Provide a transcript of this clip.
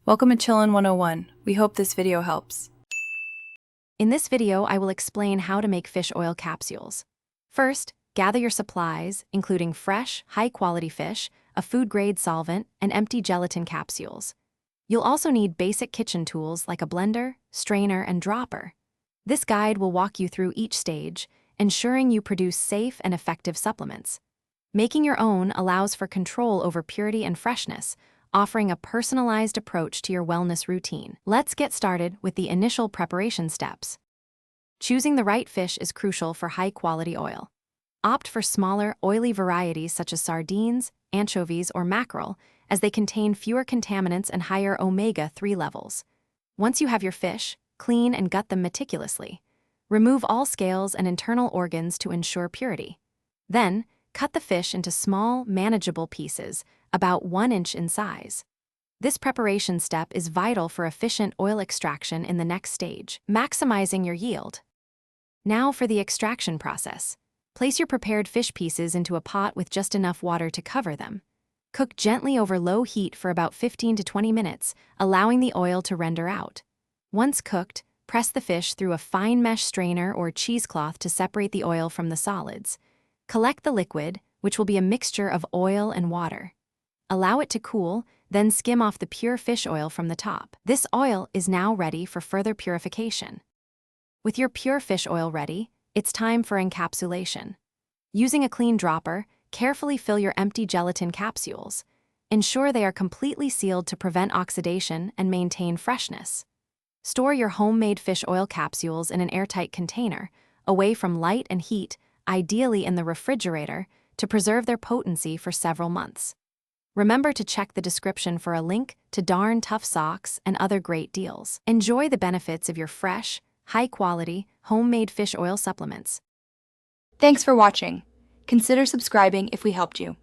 Welcome to Chillin' 101. We hope this video helps. In this video, I will explain how to make fish oil capsules. First, gather your supplies, including fresh, high-quality fish, a food-grade solvent, and empty gelatin capsules. You'll also need basic kitchen tools like a blender, strainer, and dropper. This guide will walk you through each stage, ensuring you produce safe and effective supplements. Making your own allows for control over purity and freshness, offering a personalized approach to your wellness routine. Let's get started with the initial preparation steps. Choosing the right fish is crucial for high-quality oil. Opt for smaller, oily varieties such as sardines, anchovies, or mackerel, as they contain fewer contaminants and higher omega-3 levels. Once you have your fish, clean and gut them meticulously. Remove all scales and internal organs to ensure purity. Then, cut the fish into small, manageable pieces, about 1 inch in size. This preparation step is vital for efficient oil extraction in the next stage, maximizing your yield. Now for the extraction process. Place your prepared fish pieces into a pot with just enough water to cover them. Cook gently over low heat for about 15 to 20 minutes, allowing the oil to render out. Once cooked, press the fish through a fine mesh strainer or cheesecloth to separate the oil from the solids. Collect the liquid, which will be a mixture of oil and water. Allow it to cool, then skim off the pure fish oil from the top. This oil is now ready for further purification. With your pure fish oil ready, it's time for encapsulation. Using a clean dropper, carefully fill your empty gelatin capsules. Ensure they are completely sealed to prevent oxidation and maintain freshness. Store your homemade fish oil capsules in an airtight container, away from light and heat, ideally in the refrigerator, to preserve their potency for several months. Remember to check the description for a link to Darn Tough socks and other great deals. Enjoy the benefits of your fresh, high-quality, homemade fish oil supplements. Thanks for watching. Consider subscribing if we helped you.